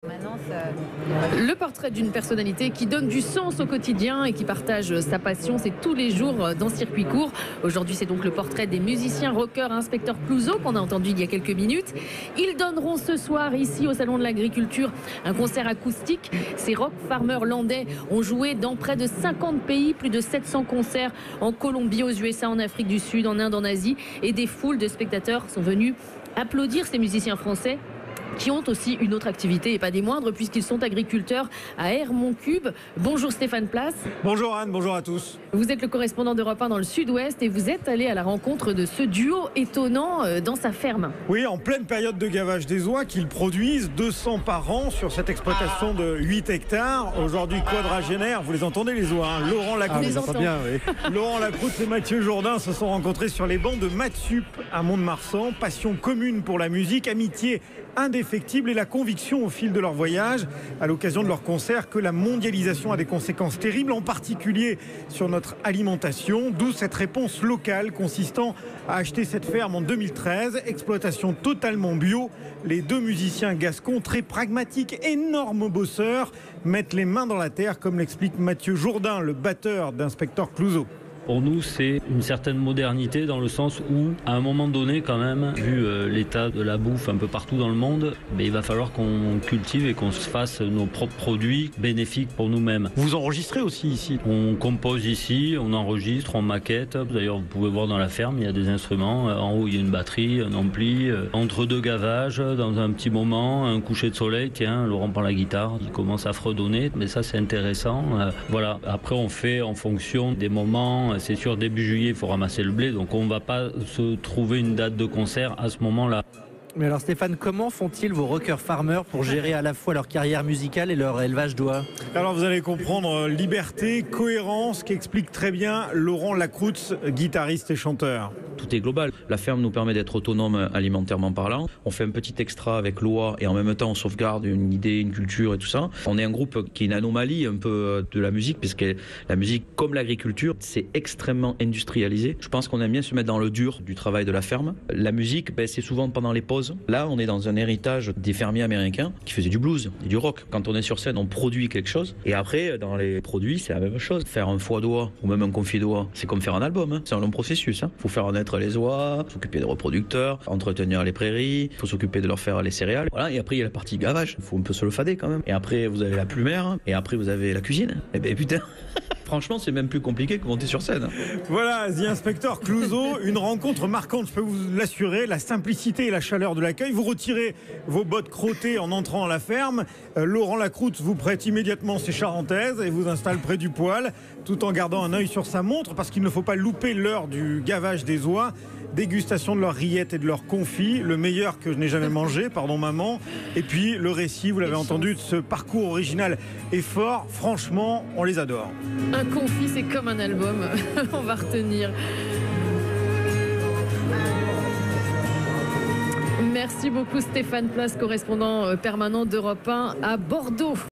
Le portrait d'une personnalité qui donne du sens au quotidien et qui partage sa passion, c'est tous les jours dans Circuit Court. Aujourd'hui, c'est donc le portrait des musiciens rockers Inspecteur Clouseau qu'on a entendu il y a quelques minutes. Ils donneront ce soir ici au Salon de l'Agriculture un concert acoustique. Ces rock farmers landais ont joué dans près de 50 pays, plus de 700 concerts en Colombie, aux USA, en Afrique du Sud, en Inde, en Asie, et des foules de spectateurs sont venus applaudir ces musiciens français qui ont aussi une autre activité et pas des moindres puisqu'ils sont agriculteurs à Hermoncube. Bonjour Stéphane Place. Bonjour Anne, bonjour à tous. Vous êtes le correspondant d'Europe 1 dans le Sud-Ouest et vous êtes allé à la rencontre de ce duo étonnant dans sa ferme. Oui, en pleine période de gavage des oies qu'ils produisent 200 par an sur cette exploitation de 8 hectares. Aujourd'hui quadragénaire, vous les entendez les oies, hein. Laurent Lacroute, Laurent Lacroute et Mathieu Jourdain se sont rencontrés sur les bancs de Matsup à Mont-de-Marsan. Passion commune pour la musique, amitié indéfectible et la conviction au fil de leur voyage, à l'occasion de leur concert, que la mondialisation a des conséquences terribles, en particulier sur notre alimentation, d'où cette réponse locale consistant à acheter cette ferme en 2013, exploitation totalement bio. Les deux musiciens gascons, très pragmatiques, énormes bosseurs, mettent les mains dans la terre, comme l'explique Mathieu Jourdain, le batteur d'Inspecteur Clouseau. Pour nous, c'est une certaine modernité dans le sens où, à un moment donné, quand même, vu l'état de la bouffe un peu partout dans le monde, il va falloir qu'on cultive et qu'on se fasse nos propres produits bénéfiques pour nous-mêmes. Vous enregistrez aussi ici? On compose ici, on enregistre, on maquette. D'ailleurs, vous pouvez voir dans la ferme, il y a des instruments. En haut, il y a une batterie, un ampli. Entre deux gavages, dans un petit moment, un coucher de soleil, tiens, Laurent prend la guitare, il commence à fredonner. Mais ça, c'est intéressant. Voilà. Après, on fait en fonction des moments. C'est sûr, début juillet, il faut ramasser le blé, donc on ne va pas se trouver une date de concert à ce moment-là. Mais alors Stéphane, comment font-ils vos rockers farmers pour gérer à la fois leur carrière musicale et leur élevage d'oies? Alors vous allez comprendre, liberté, cohérence, qu'explique très bien Laurent Lacroute, guitariste et chanteur. Tout est global. La ferme nous permet d'être autonome alimentairement parlant. On fait un petit extra avec l'oie et en même temps on sauvegarde une idée, une culture et tout ça. On est un groupe qui est une anomalie un peu de la musique, puisque la musique, comme l'agriculture, c'est extrêmement industrialisé. Je pense qu'on aime bien se mettre dans le dur du travail de la ferme. La musique, c'est souvent pendant les pauses. Là, on est dans un héritage des fermiers américains qui faisaient du blues et du rock. Quand on est sur scène, on produit quelque chose. Et après, dans les produits, c'est la même chose. Faire un foie d'oie ou même un confit d'oie, c'est comme faire un album. Hein. C'est un long processus. Il faut faire naître les oies, s'occuper des reproducteurs, entretenir les prairies, il faut s'occuper de leur faire les céréales. Voilà. Et après, il y a la partie gavage. Il faut un peu se le fader quand même. Et après, vous avez la plumère. Et après, vous avez la cuisine. Et ben putain franchement, c'est même plus compliqué que monter sur scène. Voilà, The Inspecteur Clouseau, une rencontre marquante, je peux vous l'assurer, la simplicité et la chaleur de l'accueil. Vous retirez vos bottes crottées en entrant à la ferme. Laurent Lacroute vous prête immédiatement ses charentaises et vous installe près du poêle, tout en gardant un œil sur sa montre, parce qu'il ne faut pas louper l'heure du gavage des oies. Dégustation de leurs rillettes et de leurs confits, le meilleur que je n'ai jamais mangé, pardon maman. Et puis le récit, vous l'avez entendu, de ce parcours original et fort. Franchement, on les adore. Un confit, c'est comme un album. On va retenir. Merci beaucoup Stéphane Place, correspondant permanent d'Europe 1 à Bordeaux.